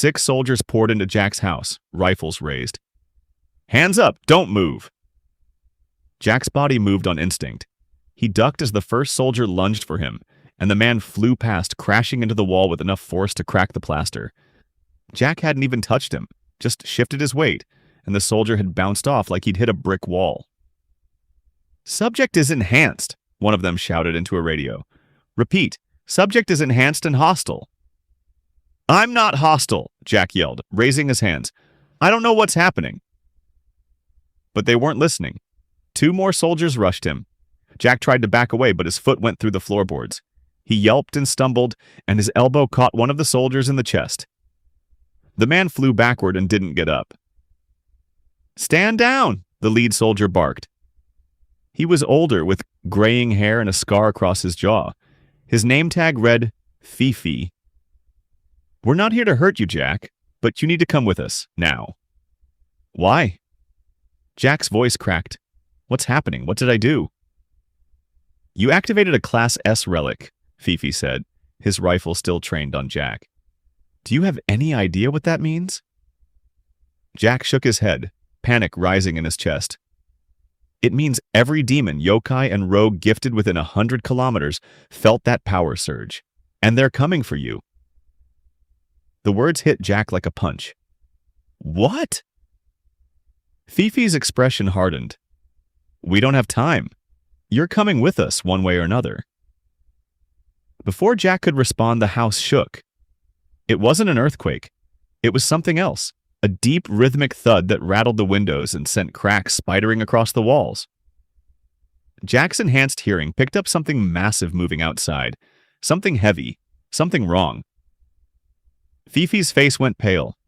6 soldiers poured into Jack's house, rifles raised. "Hands up! Don't move!" Jack's body moved on instinct. He ducked as the first soldier lunged for him, and the man flew past, crashing into the wall with enough force to crack the plaster. Jack hadn't even touched him, just shifted his weight, and the soldier had bounced off like he'd hit a brick wall. "Subject is enhanced," one of them shouted into a radio. "Repeat, subject is enhanced and hostile." "I'm not hostile," Jack yelled, raising his hands. "I don't know what's happening." But they weren't listening. 2 more soldiers rushed him. Jack tried to back away, but his foot went through the floorboards. He yelped and stumbled, and his elbow caught one of the soldiers in the chest. The man flew backward and didn't get up. "Stand down," the lead soldier barked. He was older, with graying hair and a scar across his jaw. His name tag read, Fifi. "We're not here to hurt you, Jack, but you need to come with us, now." "Why?" Jack's voice cracked. "What's happening? What did I do?" "You activated a Class S relic," Fifi said, his rifle still trained on Jack. "Do you have any idea what that means?" Jack shook his head, panic rising in his chest. "It means every demon, yokai, and rogue gifted within 100 kilometers felt that power surge, and they're coming for you." The words hit Jack like a punch. "What?" Fifi's expression hardened. "We don't have time. You're coming with us one way or another." Before Jack could respond, the house shook. It wasn't an earthquake. It was something else, a deep rhythmic thud that rattled the windows and sent cracks spidering across the walls. Jack's enhanced hearing picked up something massive moving outside, something heavy, something wrong. Fifi's face went pale.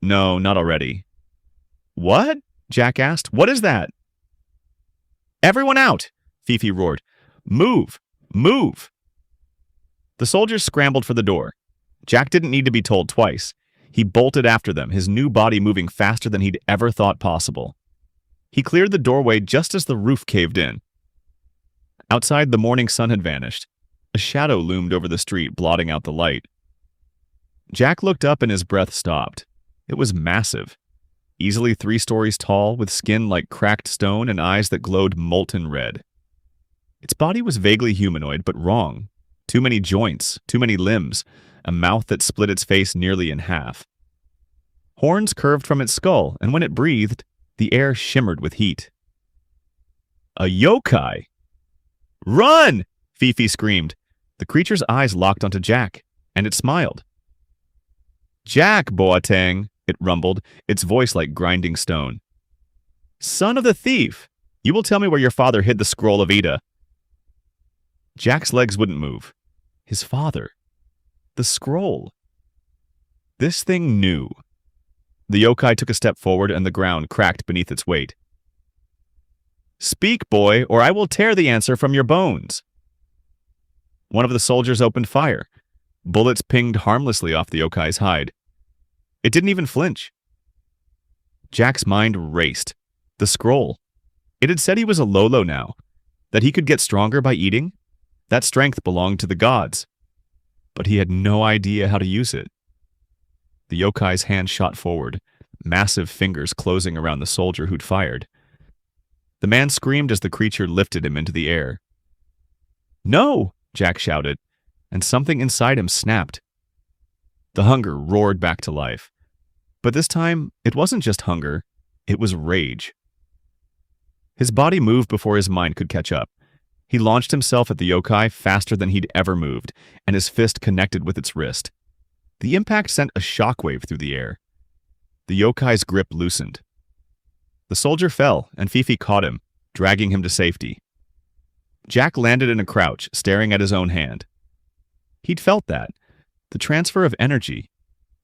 "No, not already." "What?" Jack asked. "What is that?" "Everyone out!" Fifi roared. "Move! Move!" The soldiers scrambled for the door. Jack didn't need to be told twice. He bolted after them, his new body moving faster than he'd ever thought possible. He cleared the doorway just as the roof caved in. Outside, the morning sun had vanished. A shadow loomed over the street, blotting out the light. Jack looked up and his breath stopped. It was massive. Easily 3 stories tall, with skin like cracked stone and eyes that glowed molten red. Its body was vaguely humanoid, but wrong. Too many joints, too many limbs, a mouth that split its face nearly in half. Horns curved from its skull, and when it breathed, the air shimmered with heat. "A yokai!" "Run!" Fifi screamed. The creature's eyes locked onto Jack, and it smiled. "Jack, Boateng," it rumbled, its voice like grinding stone. "Son of the thief! You will tell me where your father hid the scroll of Ida." Jack's legs wouldn't move. His father. The scroll. This thing knew. The yokai took a step forward and the ground cracked beneath its weight. "Speak, boy, or I will tear the answer from your bones." One of the soldiers opened fire. Bullets pinged harmlessly off the yokai's hide. It didn't even flinch. Jack's mind raced. The scroll. It had said he was a Lolo now, that he could get stronger by eating. That strength belonged to the gods. But he had no idea how to use it. The yokai's hand shot forward, massive fingers closing around the soldier who'd fired. The man screamed as the creature lifted him into the air. "No!" Jack shouted, and something inside him snapped. The hunger roared back to life. But this time, it wasn't just hunger, it was rage. His body moved before his mind could catch up. He launched himself at the yokai faster than he'd ever moved, and his fist connected with its wrist. The impact sent a shockwave through the air. The yokai's grip loosened. The soldier fell, and Fifi caught him, dragging him to safety. Jack landed in a crouch, staring at his own hand. He'd felt that. The transfer of energy.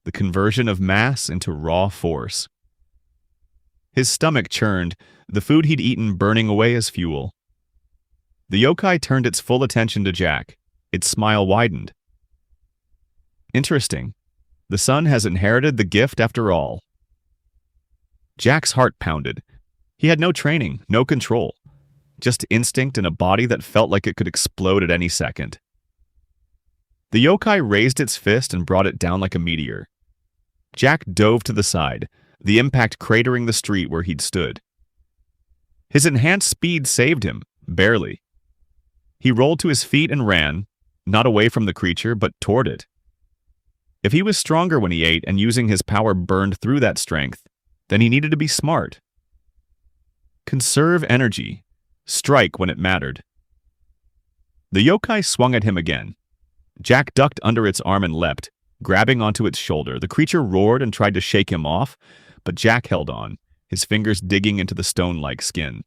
The conversion of mass into raw force. His stomach churned, the food he'd eaten burning away as fuel. The yokai turned its full attention to Jack. Its smile widened. Interesting. The son has inherited the gift after all. Jack's heart pounded. He had no training, no control. Just instinct and a body that felt like it could explode at any second. The yokai raised its fist and brought it down like a meteor. Jack dove to the side, the impact cratering the street where he'd stood. His enhanced speed saved him, barely. He rolled to his feet and ran, not away from the creature, but toward it. If he was stronger when he ate and using his power burned through that strength, then he needed to be smart. Conserve energy. Strike when it mattered. The yokai swung at him again. Jack ducked under its arm and leapt, grabbing onto its shoulder. The creature roared and tried to shake him off, but Jack held on, his fingers digging into the stone-like skin.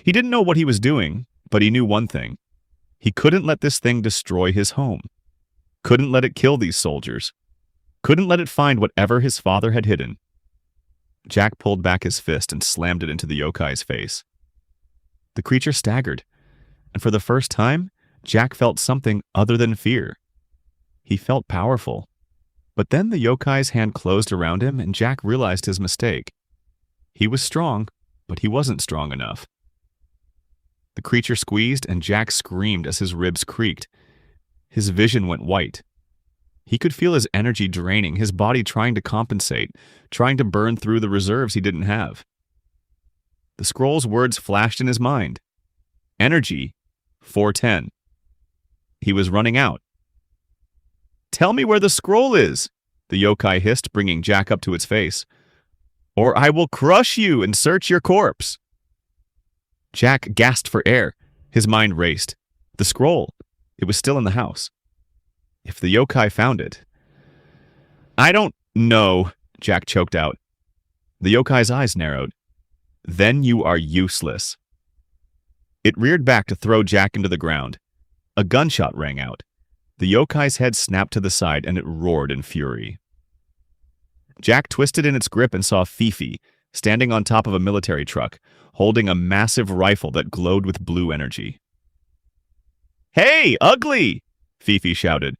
He didn't know what he was doing, but he knew one thing. He couldn't let this thing destroy his home. Couldn't let it kill these soldiers. Couldn't let it find whatever his father had hidden. Jack pulled back his fist and slammed it into the yokai's face. The creature staggered, and for the first time, Jack felt something other than fear. He felt powerful. But then the yokai's hand closed around him, and Jack realized his mistake. He was strong, but he wasn't strong enough. The creature squeezed, and Jack screamed as his ribs creaked. His vision went white. He could feel his energy draining, his body trying to compensate, trying to burn through the reserves he didn't have. The scroll's words flashed in his mind. Energy, 410. He was running out. "Tell me where the scroll is," the yokai hissed, bringing Jack up to its face. "Or I will crush you and search your corpse." Jack gasped for air. His mind raced. The scroll. It was still in the house. If the yokai found it... "I don't know," Jack choked out. The yokai's eyes narrowed. "Then you are useless." It reared back to throw Jack into the ground. A gunshot rang out. The yokai's head snapped to the side and it roared in fury. Jack twisted in its grip and saw Fifi, standing on top of a military truck, holding a massive rifle that glowed with blue energy. "Hey, ugly!" Fifi shouted.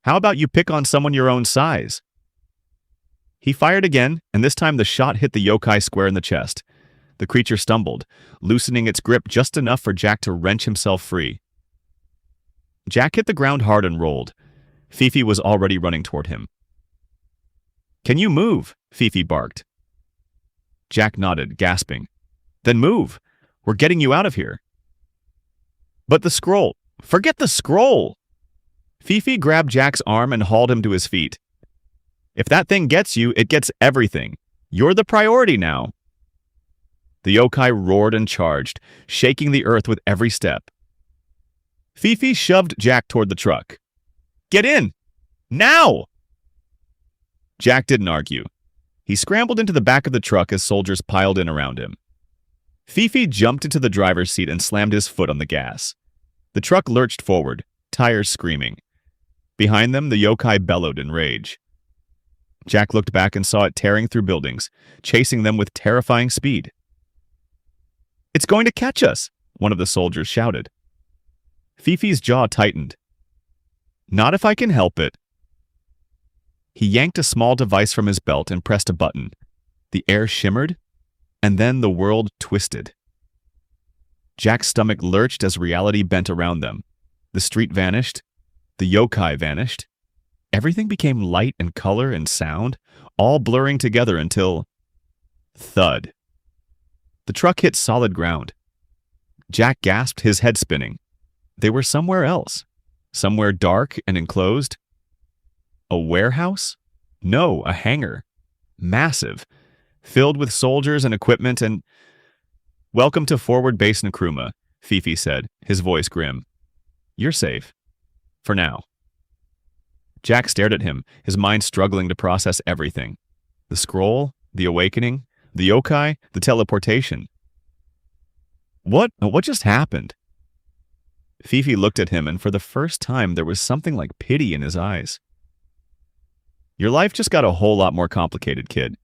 "How about you pick on someone your own size?" He fired again, and this time the shot hit the yokai square in the chest. The creature stumbled, loosening its grip just enough for Jack to wrench himself free. Jack hit the ground hard and rolled. Fifi was already running toward him. "Can you move?" Fifi barked. Jack nodded, gasping. "Then move. We're getting you out of here." "But the scroll. Forget the scroll!" Fifi grabbed Jack's arm and hauled him to his feet. "If that thing gets you, it gets everything. You're the priority now." The yokai roared and charged, shaking the earth with every step. Fifi shoved Jack toward the truck. "Get in! Now!" Jack didn't argue. He scrambled into the back of the truck as soldiers piled in around him. Fifi jumped into the driver's seat and slammed his foot on the gas. The truck lurched forward, tires screaming. Behind them, the yokai bellowed in rage. Jack looked back and saw it tearing through buildings, chasing them with terrifying speed. "It's going to catch us!" one of the soldiers shouted. Fifi's jaw tightened. "Not if I can help it." He yanked a small device from his belt and pressed a button. The air shimmered, and then the world twisted. Jack's stomach lurched as reality bent around them. The street vanished. The yokai vanished. Everything became light and color and sound, all blurring together until... thud. The truck hit solid ground. Jack gasped, his head spinning. They were somewhere else. Somewhere dark and enclosed. A warehouse? No, a hangar. Massive. Filled with soldiers and equipment and... "Welcome to Forward Base Nkrumah," Fifi said, his voice grim. "You're safe. For now." Jack stared at him, his mind struggling to process everything. The scroll, the awakening, the yokai, the teleportation. What just happened? Fifi looked at him, and for the first time there was something like pity in his eyes. "Your life just got a whole lot more complicated, kid.